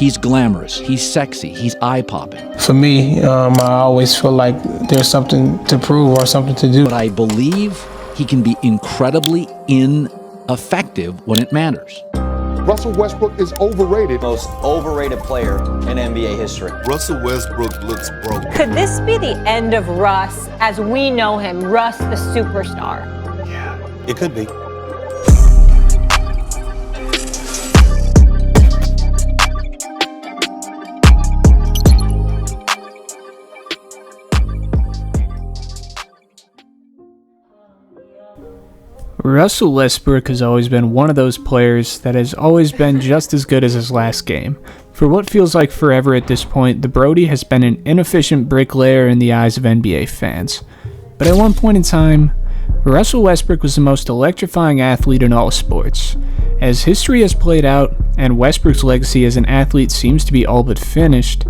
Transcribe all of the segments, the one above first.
He's glamorous, he's sexy, he's eye-popping. For me, I always feel like there's something to prove or something to do. But I believe he can be incredibly ineffective when it matters. Russell Westbrook is overrated. Most overrated player in NBA history. Russell Westbrook looks broke. Could this be the end of Russ as we know him, Russ the superstar? Yeah, it could be. Russell Westbrook has always been one of those players that has always been just as good as his last game. For what feels like forever at this point, the Brody has been an inefficient bricklayer in the eyes of NBA fans. But at one point in time, Russell Westbrook was the most electrifying athlete in all sports. As history has played out, and Westbrook's legacy as an athlete seems to be all but finished,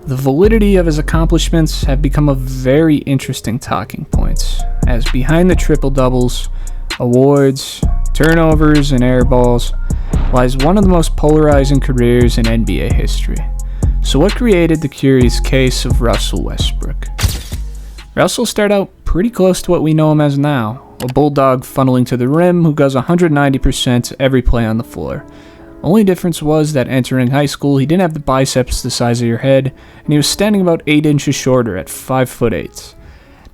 the validity of his accomplishments have become a very interesting talking point, as behind the triple-doubles, awards, turnovers, and airballs lies one of the most polarizing careers in NBA history. So what created the curious case of Russell Westbrook? Russell started out pretty close to what we know him as now, a bulldog funneling to the rim who goes 190% every play on the floor. Only difference was that entering high school he didn't have the biceps the size of your head, and he was standing about 8 inches shorter at 5'8".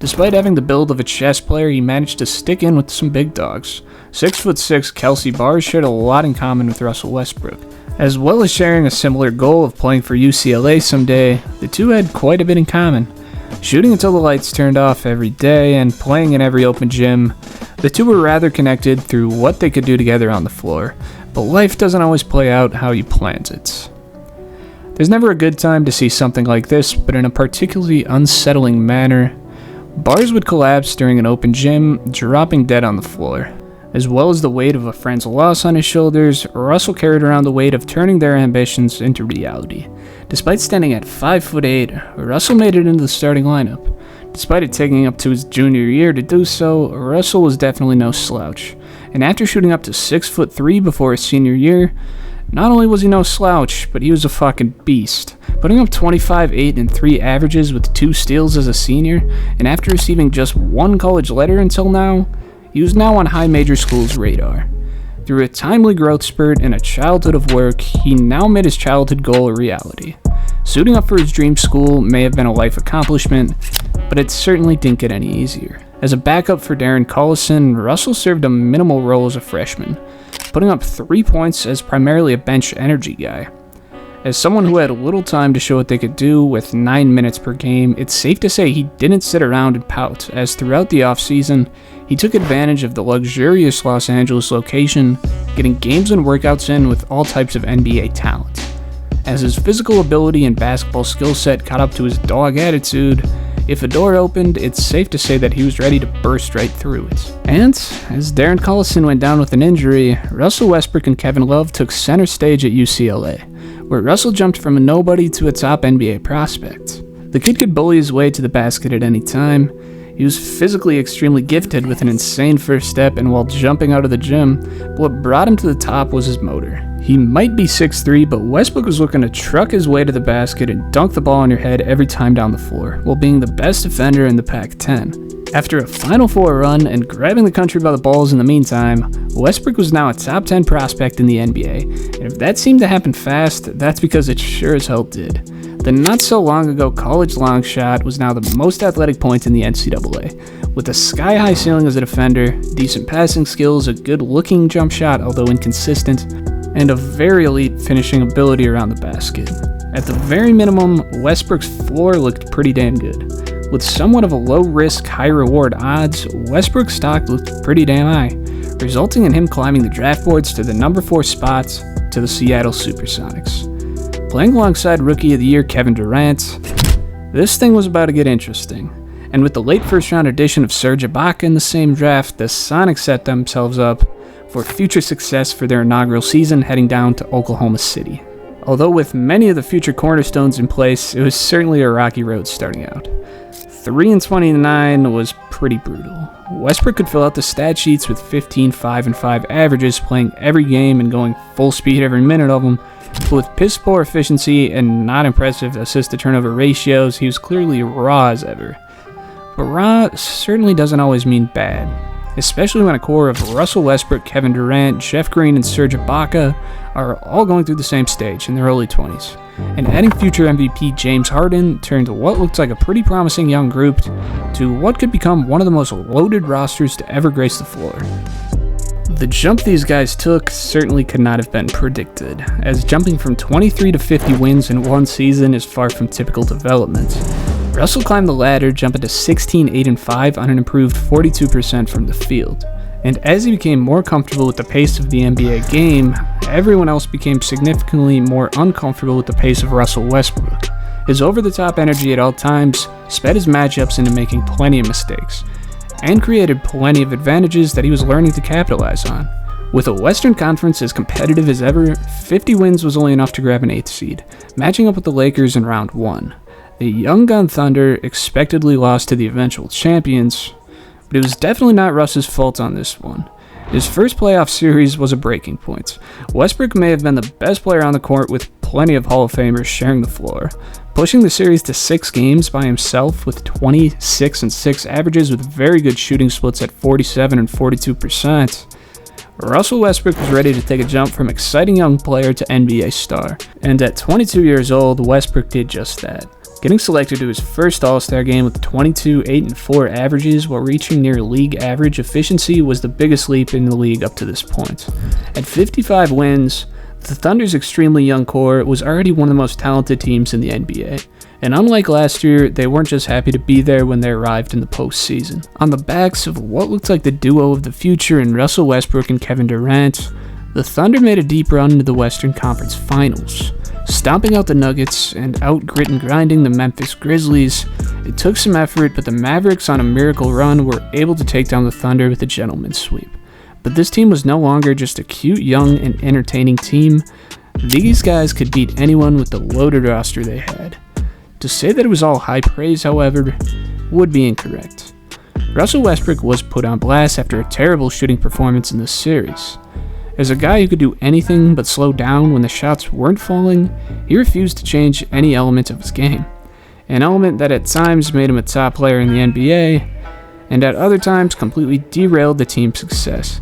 Despite having the build of a chess player, he managed to stick in with some big dogs. 6'6" Kelsey Barnes shared a lot in common with Russell Westbrook. As well as sharing a similar goal of playing for UCLA someday, the two had quite a bit in common. Shooting until the lights turned off every day and playing in every open gym, the two were rather connected through what they could do together on the floor, but life doesn't always play out how you planned it. There's never a good time to see something like this, but in a particularly unsettling manner, Bars would collapse during an open gym, dropping dead on the floor. As well as the weight of a friend's loss on his shoulders, Russell carried around the weight of turning their ambitions into reality. Despite standing at 5'8", Russell made it into the starting lineup. Despite it taking up to his junior year to do so, Russell was definitely no slouch. And after shooting up to 6'3" before his senior year, not only was he no slouch, but he was a fucking beast. Putting up 25, 8, and 3 averages with 2 steals as a senior, and after receiving just 1 college letter until now, he was now on high major schools' radar. Through a timely growth spurt and a childhood of work, he now made his childhood goal a reality. Suiting up for his dream school may have been a life accomplishment, but it certainly didn't get any easier. As a backup for Darren Collison, Russell served a minimal role as a freshman, putting up 3 points as primarily a bench energy guy. As someone who had little time to show what they could do with 9 minutes per game, it's safe to say he didn't sit around and pout, as throughout the offseason, he took advantage of the luxurious Los Angeles location, getting games and workouts in with all types of NBA talent. As his physical ability and basketball skill set caught up to his dog attitude, if a door opened, it's safe to say that he was ready to burst right through it. And, as Darren Collison went down with an injury, Russell Westbrook and Kevin Love took center stage at UCLA, where Russell jumped from a nobody to a top NBA prospect. The kid could bully his way to the basket at any time. He was physically extremely gifted with an insane first step, and while jumping out of the gym, what brought him to the top was his motor. He might be 6'3", but Westbrook was looking to truck his way to the basket and dunk the ball on your head every time down the floor, while being the best defender in the Pac-10. After a Final Four run and grabbing the country by the balls in the meantime, Westbrook was now a top 10 prospect in the NBA, and if that seemed to happen fast, that's because it sure as hell did. The not so long ago college long shot was now the most athletic point in the NCAA. With a sky-high ceiling as a defender, decent passing skills, a good-looking jump shot although inconsistent, and a very elite finishing ability around the basket. At the very minimum, Westbrook's floor looked pretty damn good. With somewhat of a low-risk, high-reward odds, Westbrook's stock looked pretty damn high, resulting in him climbing the draft boards to the number 4 spots to the Seattle Supersonics. Playing alongside Rookie of the Year Kevin Durant, this thing was about to get interesting. And with the late first-round addition of Serge Ibaka in the same draft, the Sonics set themselves up for future success for their inaugural season heading down to Oklahoma City. Although with many of the future cornerstones in place, it was certainly a rocky road starting out. 3-29 was pretty brutal. Westbrick could fill out the stat sheets with 15, 5, and 5 averages, playing every game and going full speed every minute of them. But with piss poor efficiency and not impressive assist-to-turnover ratios, he was clearly raw as ever. But raw certainly doesn't always mean bad, especially when a core of Russell Westbrook, Kevin Durant, Jeff Green, and Serge Ibaka are all going through the same stage in their early 20s. And adding future MVP James Harden turned what looked like a pretty promising young group to what could become one of the most loaded rosters to ever grace the floor. The jump these guys took certainly could not have been predicted, as jumping from 23 to 50 wins in one season is far from typical development. Russell climbed the ladder, jumping to 16, 8, and 5 on an improved 42% from the field. And as he became more comfortable with the pace of the NBA game, everyone else became significantly more uncomfortable with the pace of Russell Westbrook. His over-the-top energy at all times sped his matchups into making plenty of mistakes, and created plenty of advantages that he was learning to capitalize on. With a Western Conference as competitive as ever, 50 wins was only enough to grab an 8th seed, matching up with the Lakers in round 1. The Young Gun Thunder expectedly lost to the eventual champions, but it was definitely not Russ's fault on this one. His first playoff series was a breaking point. Westbrook may have been the best player on the court with plenty of Hall of Famers sharing the floor, pushing the series to 6 games by himself with 26 and 6 averages with very good shooting splits at 47 and 42%. Russell Westbrook was ready to take a jump from exciting young player to NBA star, and at 22 years old, Westbrook did just that, getting selected to his first All-Star game with 22, 8, and 4 averages while reaching near league average efficiency was the biggest leap in the league up to this point. At 55 wins, the Thunder's extremely young core was already one of the most talented teams in the NBA, and unlike last year, they weren't just happy to be there when they arrived in the postseason. On the backs of what looked like the duo of the future in Russell Westbrook and Kevin Durant, the Thunder made a deep run into the Western Conference Finals. Stomping out the Nuggets and out-grit and grinding the Memphis Grizzlies, it took some effort, but the Mavericks on a miracle run were able to take down the Thunder with a gentleman's sweep. But this team was no longer just a cute, young, and entertaining team. These guys could beat anyone with the loaded roster they had. To say that it was all high praise, however, would be incorrect. Russell Westbrook was put on blast after a terrible shooting performance in this series. As a guy who could do anything but slow down when the shots weren't falling, he refused to change any element of his game. An element that at times made him a top player in the NBA, and at other times completely derailed the team's success.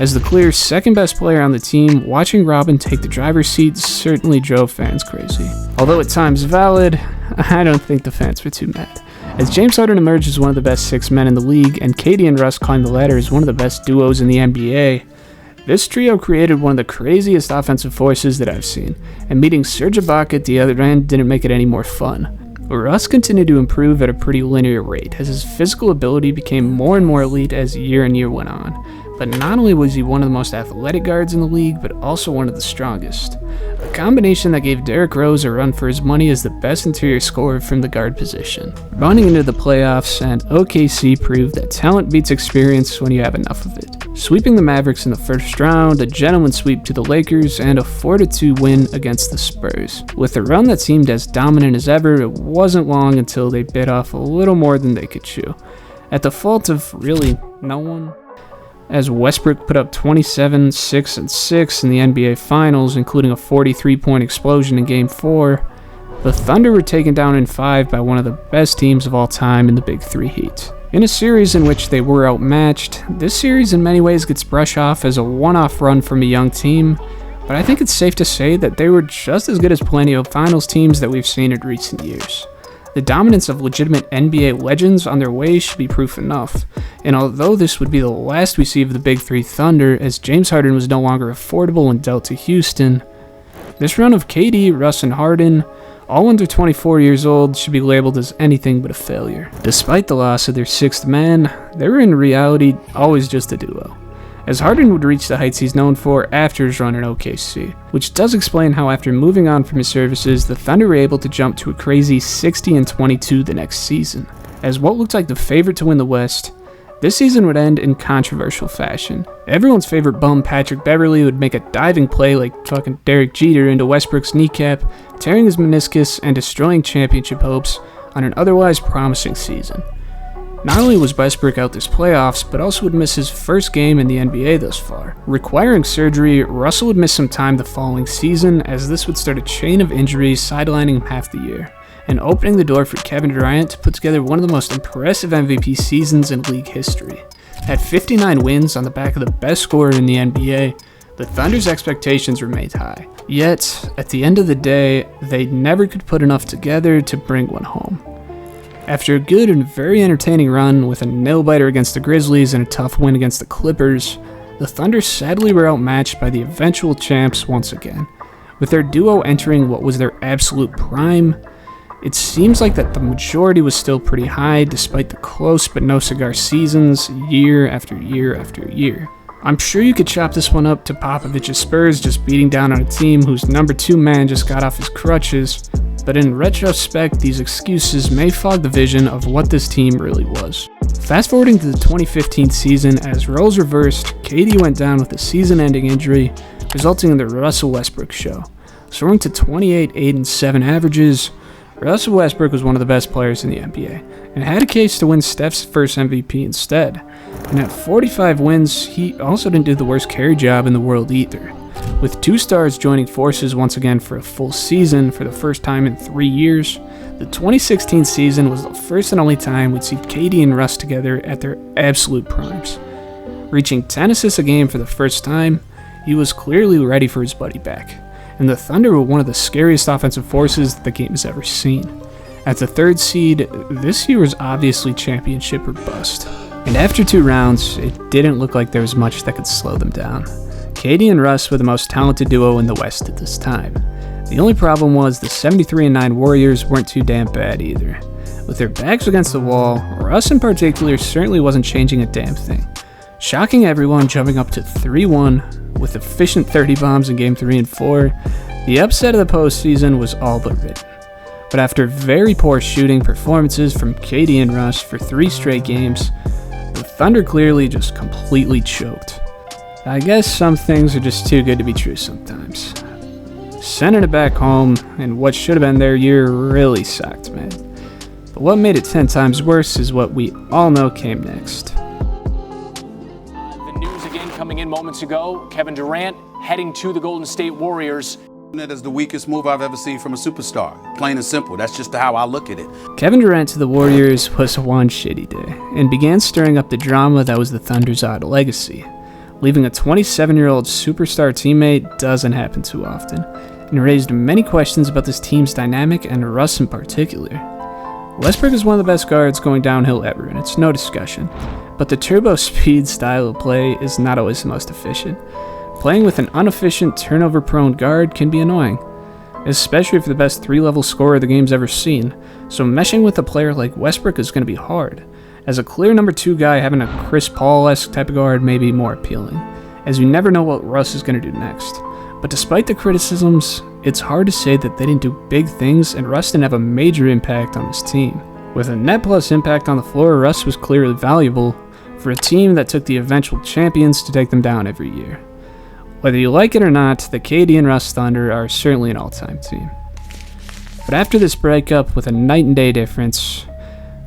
As the clear second best player on the team, watching Robin take the driver's seat certainly drove fans crazy. Although at times valid, I don't think the fans were too mad. As James Harden emerged as one of the best 6 men in the league, and KD and Russ climbed the ladder as one of the best duos in the NBA, this trio created one of the craziest offensive forces that I've seen, and meeting Serge Ibaka at the other end didn't make it any more fun. Russ continued to improve at a pretty linear rate, as his physical ability became more and more elite as year and year went on. But not only was he one of the most athletic guards in the league, but also one of the strongest. A combination that gave Derrick Rose a run for his money as the best interior scorer from the guard position. Running into the playoffs, and OKC proved that talent beats experience when you have enough of it. Sweeping the Mavericks in the first round, a gentleman sweep to the Lakers, and a 4-2 win against the Spurs. With a run that seemed as dominant as ever, it wasn't long until they bit off a little more than they could chew. At the fault of really no one. As Westbrook put up 27, 6, and 6 in the NBA Finals, including a 43-point explosion in Game 4, the Thunder were taken down in 5 by one of the best teams of all time in the Big Three Heat. In a series in which they were outmatched, this series in many ways gets brushed off as a one-off run from a young team, but I think it's safe to say that they were just as good as plenty of Finals teams that we've seen in recent years. The dominance of legitimate NBA legends on their way should be proof enough, and although this would be the last we see of the Big Three Thunder, as James Harden was no longer affordable and dealt to Houston, this run of KD, Russ, and Harden, all under 24 years old, should be labeled as anything but a failure. Despite the loss of their 6th man, they were in reality always just a duo, as Harden would reach the heights he's known for after his run in OKC, which does explain how after moving on from his services, the Thunder were able to jump to a crazy 60-22 the next season. As what looked like the favorite to win the West, this season would end in controversial fashion. Everyone's favorite bum Patrick Beverley would make a diving play like fucking Derek Jeter into Westbrook's kneecap, tearing his meniscus and destroying championship hopes, on an otherwise promising season. Not only was Westbrick out this playoffs, but also would miss his first game in the NBA thus far. Requiring surgery, Russell would miss some time the following season, as this would start a chain of injuries sidelining him half the year, and opening the door for Kevin Durant to put together one of the most impressive MVP seasons in league history. At 59 wins on the back of the best scorer in the NBA, the Thunder's expectations remained high. Yet, at the end of the day, they never could put enough together to bring one home. After a good and very entertaining run with a nail-biter against the Grizzlies and a tough win against the Clippers, the Thunder sadly were outmatched by the eventual champs once again. With their duo entering what was their absolute prime, it seems like that the majority was still pretty high despite the close but no cigar seasons year after year after year. I'm sure you could chop this one up to Popovich's Spurs just beating down on a team whose number 2 man just got off his crutches, but in retrospect, these excuses may fog the vision of what this team really was. Fast forwarding to the 2015 season, as roles reversed, KD went down with a season-ending injury, resulting in the Russell Westbrook show. Soaring to 28, 8, and 7 averages, Russell Westbrook was one of the best players in the NBA, and had a case to win Steph's first MVP instead. And at 45 wins, he also didn't do the worst carry job in the world either. With 2 stars joining forces once again for a full season for the first time in 3 years, the 2016 season was the first and only time we'd see KD and Russ together at their absolute primes. Reaching 10 assists a game for the first time, he was clearly ready for his buddy back, and the Thunder were one of the scariest offensive forces the game has ever seen. At the 3rd seed, this year was obviously championship or bust, and after 2 rounds, it didn't look like there was much that could slow them down. KD and Russ were the most talented duo in the West at this time. The only problem was the 73-9 Warriors weren't too damn bad either. With their backs against the wall, Russ in particular certainly wasn't changing a damn thing, shocking everyone, jumping up to 3-1 with efficient 30 bombs in Game 3 and 4. The upset of the postseason was all but written. But after very poor shooting performances from KD and Russ for 3 straight games, the Thunder clearly just completely choked. I guess some things are just too good to be true sometimes. Sending it back home in what should have been their year really sucked, man. But what made it 10 times worse is what we all know came next. The news again coming in moments ago, Kevin Durant heading to the Golden State Warriors. That is the weakest move I've ever seen from a superstar. Plain and simple. That's just how I look at it. Kevin Durant to the Warriors was one shitty day, and began stirring up the drama that was the Thunder's odd legacy. Leaving a 27-year-old superstar teammate doesn't happen too often, and raised many questions about this team's dynamic and Russ in particular. Westbrick is one of the best guards going downhill ever, and it's no discussion, but the turbo speed style of play is not always the most efficient. Playing with an inefficient, turnover-prone guard can be annoying, especially for the best 3-level scorer the game's ever seen, so meshing with a player like Westbrick is going to be hard. As a clear number 2 guy, having a Chris Paul-esque type of guard may be more appealing, as you never know what Russ is going to do next. But despite the criticisms, it's hard to say that they didn't do big things and Russ didn't have a major impact on this team. With a net plus impact on the floor, Russ was clearly valuable for a team that took the eventual champions to take them down every year. Whether you like it or not, the KD and Russ Thunder are certainly an all-time team. But after this breakup with a night and day difference,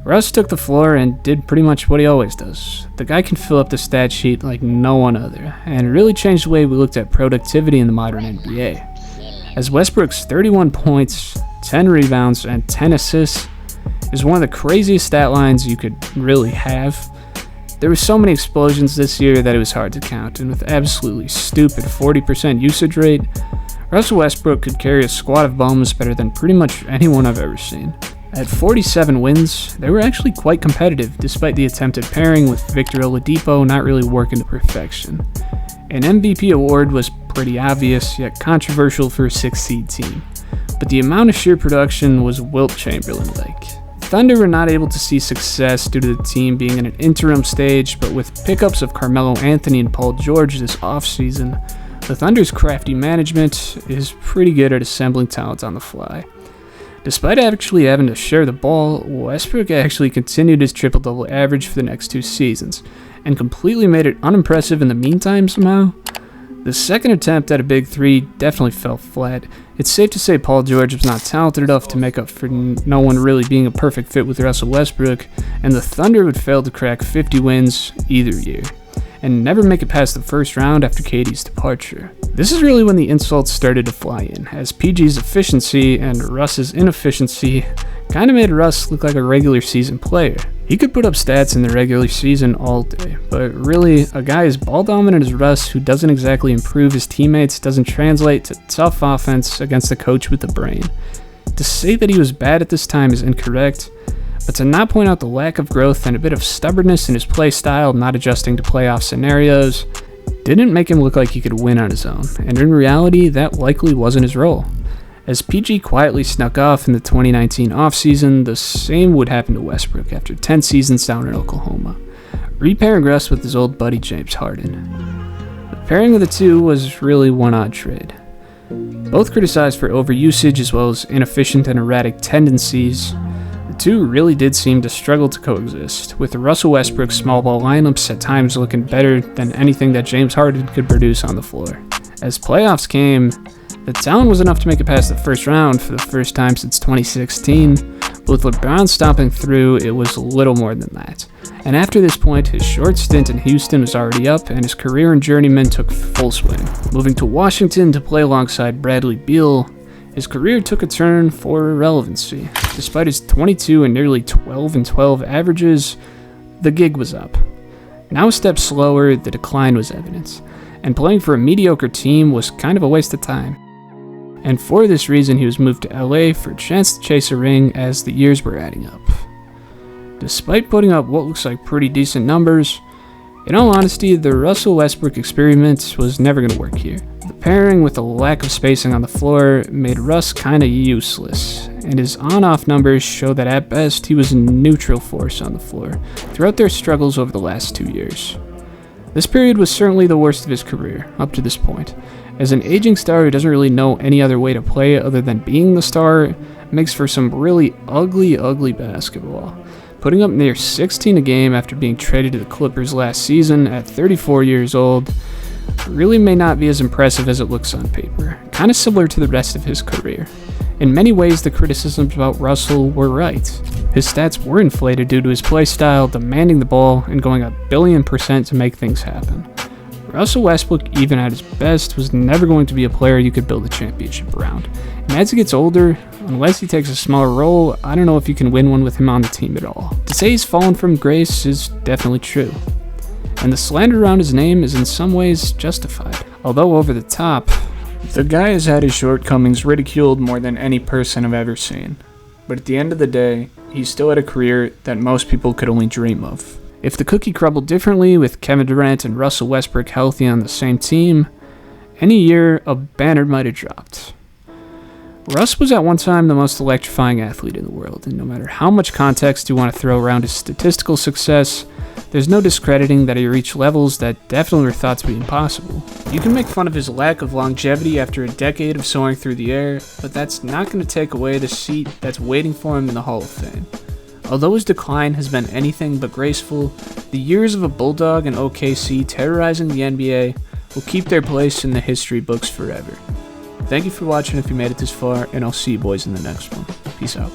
Russ took the floor and did pretty much what he always does. The guy can fill up the stat sheet like no one other, and really changed the way we looked at productivity in the modern NBA. As Westbrook's 31 points, 10 rebounds, and 10 assists is one of the craziest stat lines you could really have. There were so many explosions this year that it was hard to count, and with absolutely stupid 40% usage rate, Russell Westbrook could carry a squad of bums better than pretty much anyone I've ever seen. At 47 wins, they were actually quite competitive despite the attempted pairing with Victor Oladipo not really working to perfection. An MVP award was pretty obvious, yet controversial for a 6-seed team, but the amount of sheer production was Wilt Chamberlain-like. Thunder were not able to see success due to the team being in an interim stage, but with pickups of Carmelo Anthony and Paul George this offseason, the Thunder's crafty management is pretty good at assembling talent on the fly. Despite actually having to share the ball, Westbrook actually continued his triple-double average for the next 2 seasons, and completely made it unimpressive in the meantime somehow. The second attempt at a big 3 definitely fell flat, It's safe to say Paul George was not talented enough to make up for no one really being a perfect fit with Russell Westbrook, and the Thunder would fail to crack 50 wins either year, and never make it past the first round after KD's departure. This is really when the insults started to fly in, as PG's efficiency and Russ's inefficiency kind of made Russ look like a regular season player. He could put up stats in the regular season all day, but really, a guy as ball dominant as Russ, who doesn't exactly improve his teammates, doesn't translate to tough offense against a coach with a brain. To say that he was bad at this time is incorrect, but to not point out the lack of growth and a bit of stubbornness in his play style, not adjusting to playoff scenarios, didn't make him look like he could win on his own, and in reality, that likely wasn't his role. As PG quietly snuck off in the 2019 offseason, the same would happen to Westbrook after 10 seasons down in Oklahoma, repairing Russ with his old buddy James Harden. The pairing of the two was really one odd trade. Both criticized for overusage as well as inefficient and erratic tendencies, the two really did seem to struggle to coexist, with Russell Westbrook's small ball lineups at times looking better than anything that James Harden could produce on the floor. As playoffs came, the talent was enough to make it past the first round for the first time since 2016, but with LeBron stomping through, it was a little more than that. And after this point, his short stint in Houston was already up, and his career in journeyman took full swing. Moving to Washington to play alongside Bradley Beal, his career took a turn for irrelevancy. Despite his 22 and nearly 12-12 averages, the gig was up. Now a step slower, the decline was evident, and playing for a mediocre team was kind of a waste of time. And for this reason, he was moved to LA for a chance to chase a ring as the years were adding up. Despite putting up what looks like pretty decent numbers, in all honesty, the Russell Westbrook experiment was never going to work here. The pairing with a lack of spacing on the floor made Russ kinda useless, and his on-off numbers show that at best he was a neutral force on the floor throughout their struggles over the last 2 years. This period was certainly the worst of his career, up to this point. As an aging star who doesn't really know any other way to play other than being the star, makes for some really ugly basketball. Putting up near 16 a game after being traded to the Clippers last season at 34 years old really may not be as impressive as it looks on paper, kinda similar to the rest of his career. In many ways, the criticisms about Russell were right. His stats were inflated due to his play style, demanding the ball, and going 1,000,000,000% to make things happen. Russell Westbrook, even at his best, was never going to be a player you could build a championship around. And as he gets older, unless he takes a smaller role, I don't know if you can win one with him on the team at all. To say he's fallen from grace is definitely true. And the slander around his name is in some ways justified. Although over the top, the guy has had his shortcomings ridiculed more than any person I've ever seen. But at the end of the day, he still had a career that most people could only dream of. If the cookie crumbled differently with Kevin Durant and Russell Westbrook healthy on the same team, any year a banner might have dropped. Russ was at one time the most electrifying athlete in the world, and no matter how much context you want to throw around his statistical success, there's no discrediting that he reached levels that definitely were thought to be impossible. You can make fun of his lack of longevity after a decade of soaring through the air, but that's not going to take away the seat that's waiting for him in the Hall of Fame. Although his decline has been anything but graceful, the years of a Bulldog and OKC terrorizing the NBA will keep their place in the history books forever. Thank you for watching if you made it this far, and I'll see you boys in the next one. Peace out.